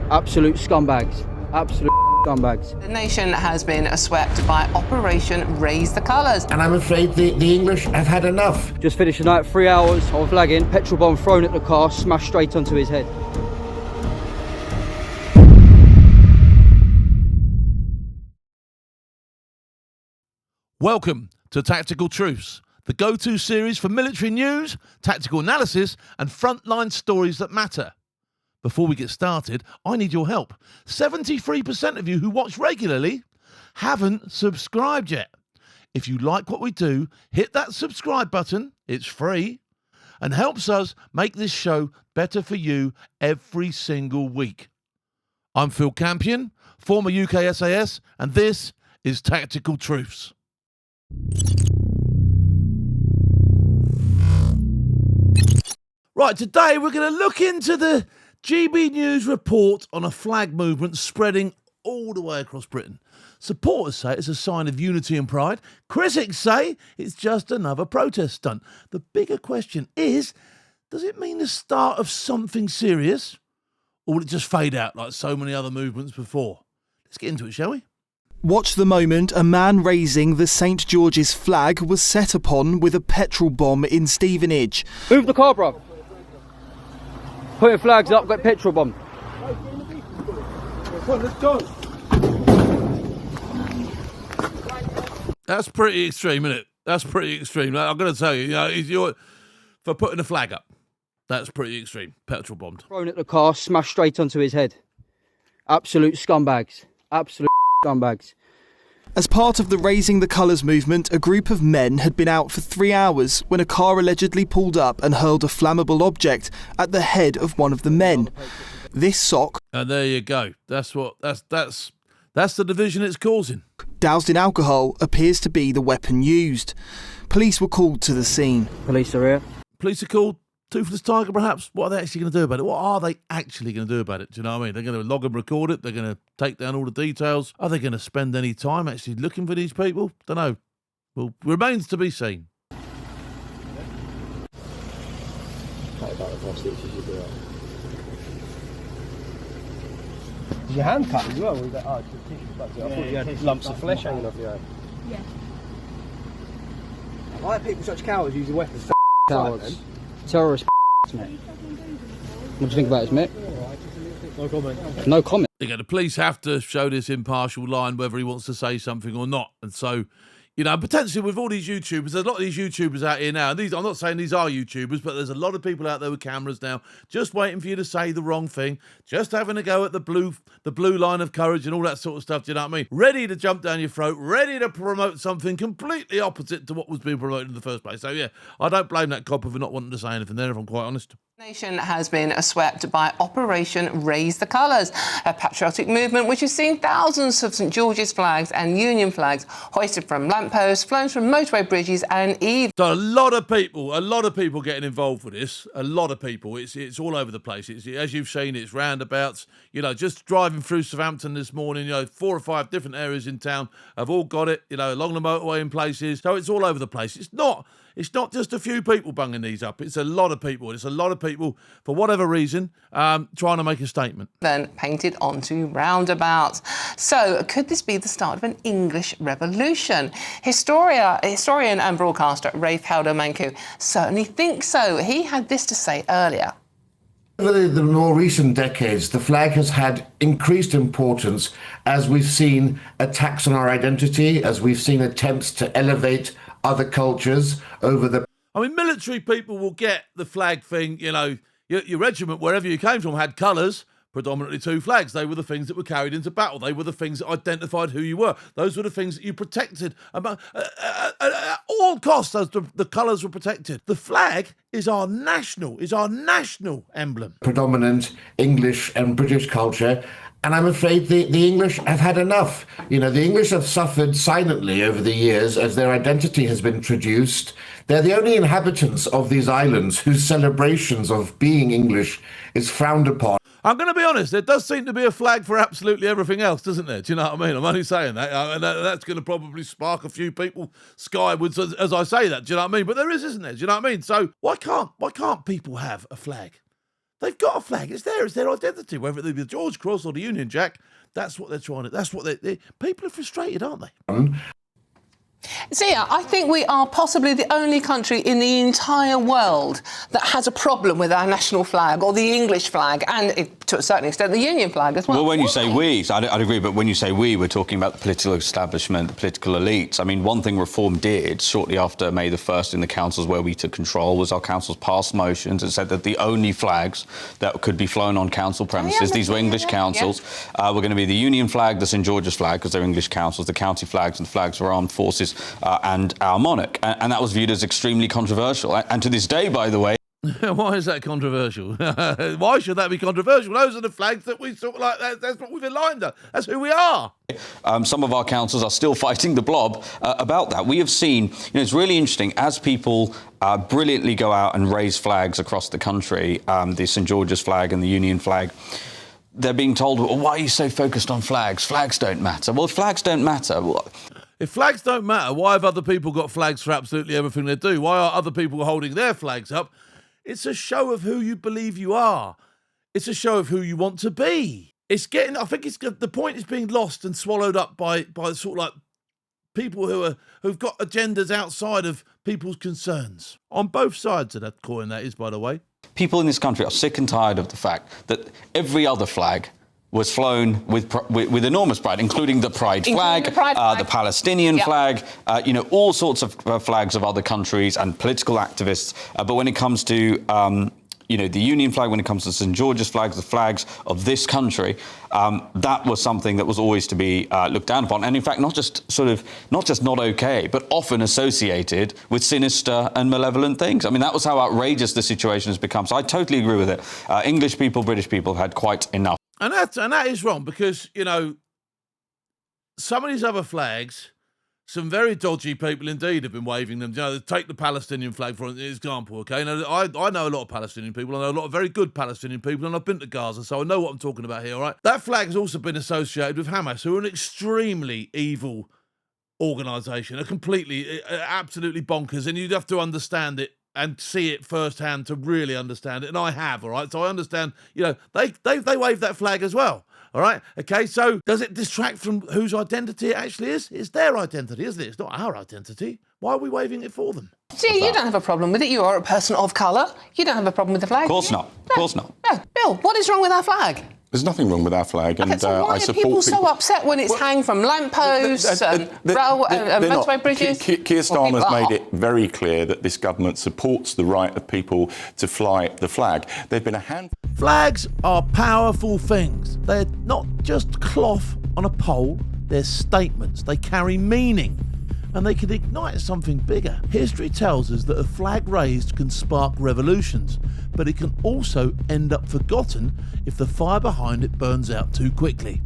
Absolute scumbags. Absolute scumbags. The nation has been swept by Operation Raise the Colours. And I'm afraid the English have had enough. Just finished the night, 3 hours of flagging, petrol bomb thrown at the car, smashed straight onto his head. Welcome to Tactical Truths, the go-to series for military news, tactical analysis and frontline stories that matter. Before we get started, I need your help. 73% of you who watch regularly haven't subscribed yet. If you like what we do, hit that subscribe button, it's free, and helps us make this show better for you every single week. I'm Phil Campion, former UK SAS, and this is Tactical Truths. Right, today we're going to look into the GB News report on a flag movement spreading all the way across Britain. Supporters say it's a sign of unity and pride. Critics say it's just another protest stunt. The bigger question is, does it mean the start of something serious? Or will it just fade out like so many other movements before? Let's get into it, shall we? Watch the moment a man raising the St George's flag was set upon with a petrol bomb in Stevenage. Move the car, bro. Put your flags up, get petrol bomb. Let's go. That's pretty extreme, isn't it? That's pretty extreme. I'm going to tell you, for putting a flag up, that's pretty extreme. Petrol bombed. Thrown at the car, smashed straight onto his head. Absolute scumbags. Absolute scumbags. As part of the Raising the Colours movement, a group of men had been out for 3 hours when a car allegedly pulled up and hurled a flammable object at the head of one of the men. This sock, And there you go. That's the division it's causing. doused in alcohol, appears to be the weapon used. Police were called to the scene. Police are here. Police are called. Toothless tiger, perhaps. What are they actually going to do about it? What are they actually going to do about it? Do you know what I mean? They're going to log and record it. They're going to take down all the details. Are they going to spend any time actually looking for these people? Don't know. Well, remains to be seen. Is your hand cut as well? Or is that, it's the tissue back there. I thought you had lumps of flesh hanging off your hand. Yeah. Why are people such cowards using weapons? Cowards. Terrorist mate. What do you think about this, mate? No comment. No comment. The police have to show this impartial line whether he wants to say something or not. And so, potentially with all these YouTubers, there's a lot of these YouTubers out here now. And I'm not saying these are YouTubers, but there's a lot of people out there with cameras now just waiting for you to say the wrong thing, just having a go at the blue line of courage and all that sort of stuff. Do you know what I mean? Ready to jump down your throat, ready to promote something completely opposite to what was being promoted in the first place. So yeah, I don't blame that copper for not wanting to say anything there, if I'm quite honest. The nation has been swept by Operation Raise the Colours, a patriotic movement which has seen thousands of St George's flags and Union flags hoisted from lampposts, flown from motorway bridges and even... So a lot of people getting involved with this. A lot of people. It's all over the place. As you've seen, it's roundabouts. Just driving through Southampton this morning, 4 or 5 different areas in town have all got it, along the motorway in places. So it's all over the place. It's not just a few people bunging these up. It's a lot of people. It's a lot of people, for whatever reason, trying to make a statement. Then painted onto roundabouts. So could this be the start of an English revolution? Historian and broadcaster Rafe Helder-Manku certainly thinks so. He had this to say earlier. Over the more recent decades, the flag has had increased importance as we've seen attacks on our identity, as we've seen attempts to elevate other cultures over the... Military people will get the flag thing, your regiment, wherever you came from, had colours, predominantly 2 flags. They were the things that were carried into battle. They were the things that identified who you were. Those were the things that you protected. At all costs, the colours were protected. The flag is our national emblem. Predominant English and British culture. And I'm afraid the English have had enough. The English have suffered silently over the years as their identity has been traduced. They're the only inhabitants of these islands whose celebrations of being English is frowned upon. I'm going to be honest, there does seem to be a flag for absolutely everything else, doesn't there? Do you know what I mean? I'm only saying that. And that's going to probably spark a few people skywards as I say that. Do you know what I mean? But there is, isn't there? Do you know what I mean? So why can't people have a flag? They've got a flag. It's there. It's their identity. Whether it be the George Cross or the Union Jack, that's what they're trying to. That's what people are frustrated, aren't they? So yeah, I think we are possibly the only country in the entire world that has a problem with our national flag or the English flag and, to a certain extent, the Union flag as well. Well, when you say we, so I'd agree, but when you say we, we're talking about the political establishment, the political elites. I mean, one thing Reform did shortly after May the 1st in the councils where we took control was our councils passed motions and said that the only flags that could be flown on council premises, these were English councils, were going to be the Union flag, the St George's flag, because they're English councils, the county flags and the flags of our armed forces, and our monarch. And that was viewed as extremely controversial. And to this day, by the way... Why is that controversial? Why should that be controversial? Those are the flags that we sort of like, that's what we've aligned on. That's who we are. Some of our councils are still fighting the blob about that. We have seen, it's really interesting, as people brilliantly go out and raise flags across the country, the St George's flag and the Union flag, they're being told, well, why are you so focused on flags? Flags don't matter. Well, flags don't matter. If flags don't matter, why have other people got flags for absolutely everything they do? Why are other people holding their flags up? It's a show of who you believe you are. It's a show of who you want to be. I think the point is being lost and swallowed up by sort of like people who've got agendas outside of people's concerns. On both sides of that coin, that is, by the way. People in this country are sick and tired of the fact that every other flag was flown with enormous pride, including the Pride flag, the Palestinian flag, all sorts of flags of other countries and political activists. But when it comes to, the Union flag, when it comes to St George's flags, the flags of this country, that was something that was always to be looked down upon. And in fact, not just not okay, but often associated with sinister and malevolent things. I mean, that was how outrageous the situation has become. So I totally agree with it. English people, British people have had quite enough. And that is wrong because, some of these other flags, some very dodgy people indeed have been waving them. Take the Palestinian flag for example, okay? Now, I know a lot of Palestinian people. I know a lot of very good Palestinian people, and I've been to Gaza, so I know what I'm talking about here, all right? That flag has also been associated with Hamas, who are an extremely evil organisation, absolutely bonkers, and you'd have to understand it and see it firsthand to really understand it. And I have, all right? So I understand, they wave that flag as well, all right? Okay, so does it distract from whose identity it actually is? It's their identity, isn't it? It's not our identity. Why are we waving it for them? See, you don't have a problem with it. You are a person of colour. You don't have a problem with the flag. Of course not. Of course not. No. Bill, what is wrong with our flag? There's nothing wrong with our flag, and so why I are support people so upset when it's hanging from lampposts and motorway bridges? Keir Starmer's made it very clear that this government supports the right of people to fly the flag. There've been a handful. Flags are powerful things. They're not just cloth on a pole. They're statements. They carry meaning. And they can ignite something bigger. History tells us that a flag raised can spark revolutions, but it can also end up forgotten if the fire behind it burns out too quickly.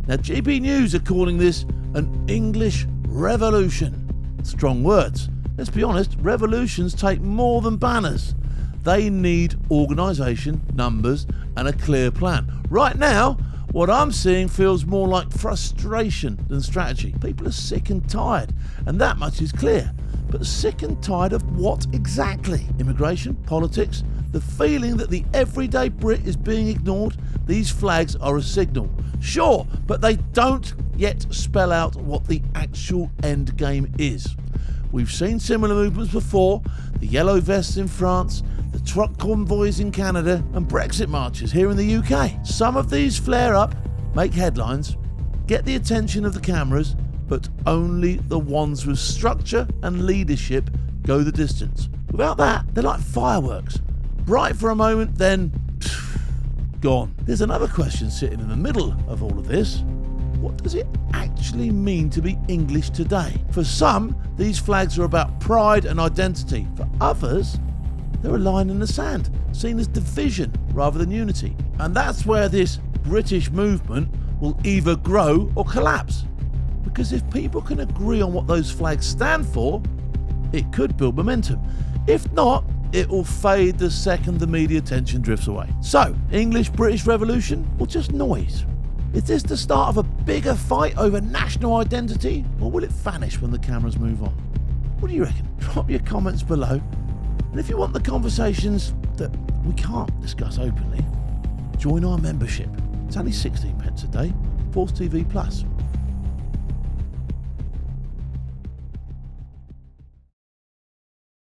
Now, GB News are calling this an English revolution. Strong words. Let's be honest, revolutions take more than banners. They need organisation, numbers, and a clear plan. Right now, what I'm seeing feels more like frustration than strategy. People are sick and tired, and that much is clear. But sick and tired of what exactly? Immigration, politics, the feeling that the everyday Brit is being ignored? These flags are a signal. Sure, but they don't yet spell out what the actual end game is. We've seen similar movements before, the yellow vests in France, the truck convoys in Canada, and Brexit marches here in the UK. Some of these flare up, make headlines, get the attention of the cameras, but only the ones with structure and leadership go the distance. Without that, they're like fireworks. Bright for a moment, then gone. There's another question sitting in the middle of all of this. What does it actually mean to be English today? For some, these flags are about pride and identity. For others, they're a line in the sand, seen as division rather than unity. And that's where this British movement will either grow or collapse. Because if people can agree on what those flags stand for, it could build momentum. If not, it will fade the second the media attention drifts away. So, English-British revolution or just noise? Is this the start of a bigger fight over national identity, or will it vanish when the cameras move on? What do you reckon? Drop your comments below. And if you want the conversations that we can't discuss openly. Join our membership. It's only 16 pence a day. Force TV Plus.